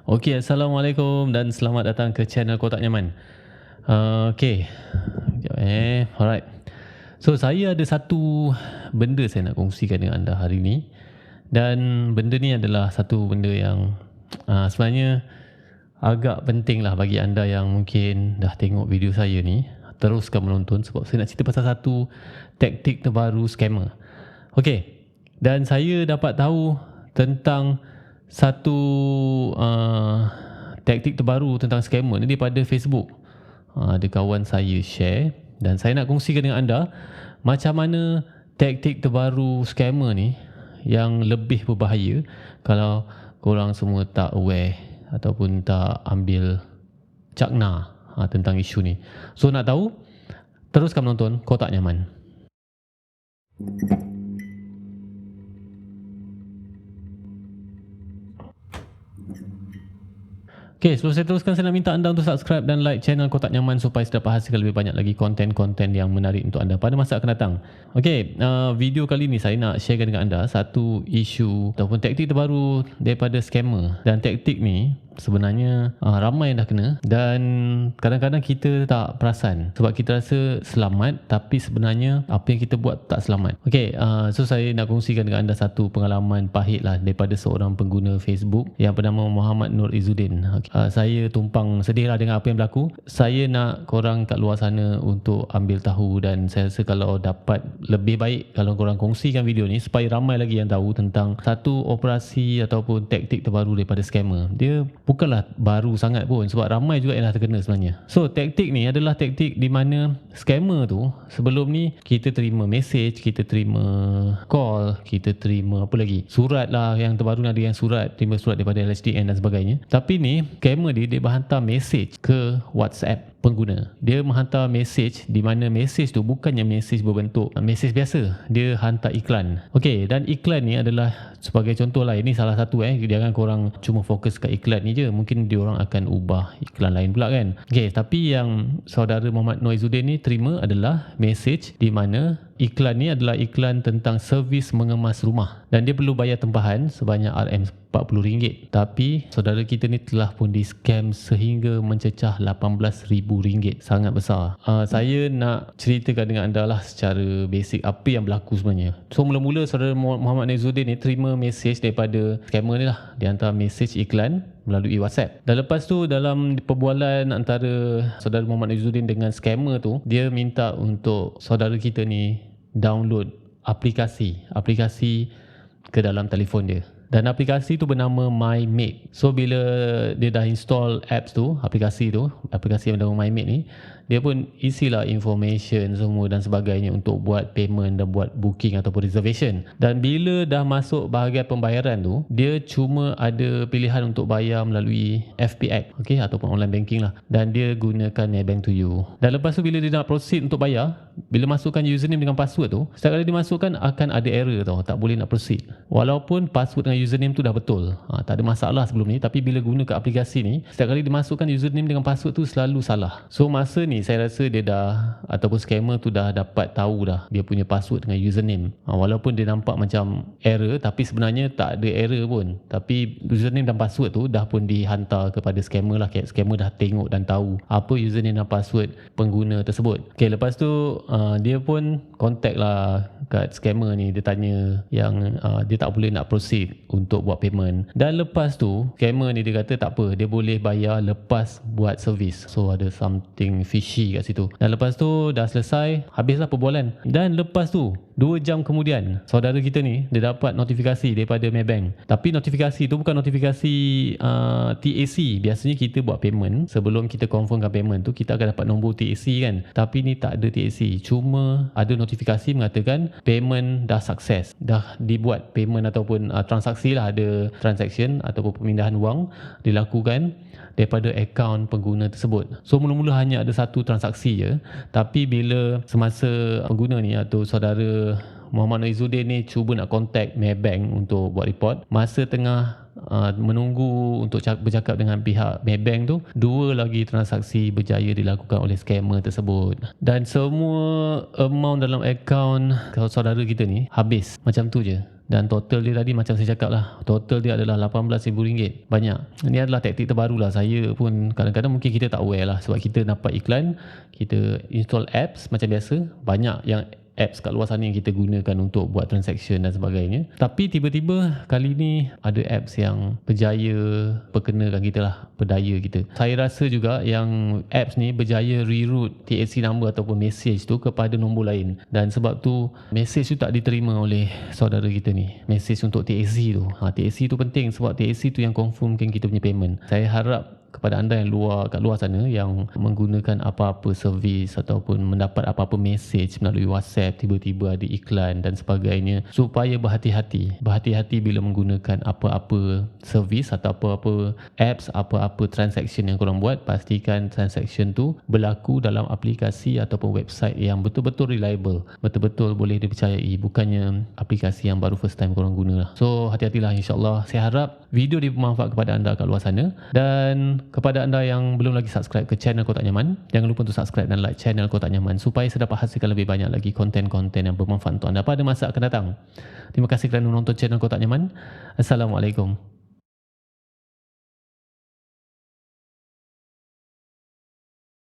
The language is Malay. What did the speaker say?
Okey, Assalamualaikum dan selamat datang ke channel Kotak Nyaman. Okey. Sekejap Alright. So, saya ada satu benda saya nak kongsikan dengan anda hari ni. Dan benda ni adalah satu benda yang sebenarnya agak penting lah bagi anda yang mungkin dah tengok video saya ni. Teruskan menonton sebab saya nak cerita pasal satu taktik terbaru scammer. Okey. Dan saya dapat tahu tentang satu taktik terbaru tentang scammer ni daripada Facebook. Ada kawan saya share dan saya nak kongsikan dengan anda macam mana taktik terbaru scammer ni yang lebih berbahaya kalau korang semua tak aware ataupun tak ambil cakna tentang isu ni. So nak tahu? Teruskan menonton Kotak Nyaman. Okay, sebelum saya teruskan, saya nak minta anda untuk subscribe dan like channel Kotak Nyaman supaya saya dapat hasilkan lebih banyak lagi konten-konten yang menarik untuk anda pada masa akan datang. Okay, video kali ni saya nak sharekan dengan anda satu isu ataupun taktik terbaru daripada scammer. Dan taktik ni sebenarnya ramai yang dah kena dan kadang-kadang kita tak perasan sebab kita rasa selamat tapi sebenarnya apa yang kita buat tak selamat. Okay, so saya nak kongsikan dengan anda satu pengalaman pahit lah daripada seorang pengguna Facebook yang bernama Muhammad Nur Izzuddin. Saya tumpang sedih lah dengan apa yang berlaku. Saya nak korang kat luar sana untuk ambil tahu dan saya rasa kalau dapat lebih baik kalau korang kongsikan video ni supaya ramai lagi yang tahu tentang satu operasi ataupun taktik terbaru daripada scammer. Dia bukanlah baru sangat pun sebab ramai juga yang dah terkena sebenarnya. So taktik ni adalah taktik di mana scammer tu sebelum ni kita terima message, kita terima call, kita terima apa lagi, surat lah. Yang terbaru ni ada yang surat, terima surat daripada LHDN dan sebagainya. Tapi ni scammer dia menghantar message ke WhatsApp pengguna. Dia menghantar message di mana message tu bukannya message berbentuk message biasa, dia hantar iklan. Okey, dan iklan ni adalah sebagai contoh lah, ini salah satu jangan korang cuma fokus kat iklan ni je, mungkin dia orang akan ubah iklan lain pula kan. Okey, tapi yang saudara Muhammad Nur Izzuddin ni terima adalah message di mana iklan ni adalah iklan tentang servis mengemas rumah dan dia perlu bayar tempahan sebanyak RM40. Tapi saudara kita ni telah pun di scam sehingga mencecah RM18,000. Sangat besar. Saya nak ceritakan dengan anda lah secara basic apa yang berlaku sebenarnya. So mula-mula saudara Muhammad Izzuddin ni terima message daripada scammer ni lah. Dia hantar message iklan melalui WhatsApp. Dan lepas tu dalam perbualan antara saudara Muhammad Izzuddin dengan scammer tu, dia minta untuk saudara kita ni download aplikasi ke dalam telefon dia. Dan aplikasi tu bernama MyMate. So bila dia dah install apps tu, aplikasi yang bernama MyMate ni, dia pun isilah information semua dan sebagainya untuk buat payment dan buat booking ataupun reservation. Dan bila dah masuk bahagian pembayaran tu, dia cuma ada pilihan untuk bayar melalui FPX, okay, ataupun online banking lah. Dan dia gunakan Maybank to You. Dan lepas tu bila dia nak proceed untuk bayar, bila masukkan username dengan password tu, setiap kali dimasukkan akan ada error tau, tak boleh nak proceed. Walaupun password dengan username tu dah betul, tak ada masalah sebelum ni, tapi bila guna ke aplikasi ni, setiap kali dimasukkan username dengan password tu selalu salah. So masa ni saya rasa dia dah, ataupun scammer tu dah dapat tahu dah dia punya password dengan username. Walaupun dia nampak macam error, tapi sebenarnya tak ada error pun. Tapi username dan password tu dah pun dihantar kepada scammer lah. Scammer dah tengok dan tahu apa username dan password pengguna tersebut. Okay, lepas tu dia pun contact lah kat scammer ni. Dia tanya yang dia tak boleh nak proceed untuk buat payment. Dan lepas tu scammer ni dia kata tak apa, dia boleh bayar lepas buat servis. So ada something fishy kat situ. Dan lepas tu dah selesai, habislah perbualan. Dan lepas tu 2 jam kemudian, saudara kita ni dia dapat notifikasi daripada Maybank. Tapi notifikasi tu bukan notifikasi TAC. Biasanya kita buat payment, sebelum kita confirmkan payment tu kita akan dapat nombor TAC kan. Tapi ni tak ada TAC, cuma ada notifikasi mengatakan payment dah sukses, dah dibuat payment ataupun transaksi lah, ada transaction ataupun pemindahan wang dilakukan daripada akaun pengguna tersebut. So mula-mula hanya ada satu transaksi je, tapi bila semasa pengguna ni atau saudara Muhammad Izzuddin ni cuba nak contact Maybank untuk buat report, masa tengah menunggu untuk bercakap dengan pihak Maybank tu, 2 lagi transaksi berjaya dilakukan oleh scammer tersebut. Dan semua amount dalam akaun saudara kita ni habis macam tu je. Dan total dia tadi macam saya cakap lah, total dia adalah RM18,000. Banyak. Ini adalah taktik terbaru lah. Saya pun kadang-kadang mungkin kita tak aware lah, sebab kita dapat iklan, kita install apps macam biasa. Banyak yang apps kat luar sana yang kita gunakan untuk buat transaction dan sebagainya. Tapi tiba-tiba kali ni ada apps yang berjaya perkenakan kita lah, berdaya kita. Saya rasa juga yang apps ni berjaya reroute TXC number ataupun message tu kepada nombor lain. Dan sebab tu message tu tak diterima oleh saudara kita ni. Message untuk TXC tu. TXC tu penting sebab TXC tu yang confirmkan kita punya payment. Saya harap kepada anda yang kat luar sana yang menggunakan apa-apa servis ataupun mendapat apa-apa message melalui WhatsApp, tiba-tiba ada iklan dan sebagainya, supaya berhati-hati. Berhati-hati bila menggunakan apa-apa servis atau apa-apa apps, apa-apa transaction yang korang buat. Pastikan transaction tu berlaku dalam aplikasi ataupun website yang betul-betul reliable, betul-betul boleh dipercayai, bukannya aplikasi yang baru first time korang guna lah. So hati-hatilah, insyaAllah. Saya harap video ni bermanfaat kepada anda kat luar sana. Dan kepada anda yang belum lagi subscribe ke channel Kotak Nyaman, jangan lupa untuk subscribe dan like channel Kotak Nyaman supaya saya dapat hasilkan lebih banyak lagi konten-konten yang bermanfaat untuk anda pada masa akan datang. Terima kasih kerana menonton channel Kotak Nyaman. Assalamualaikum.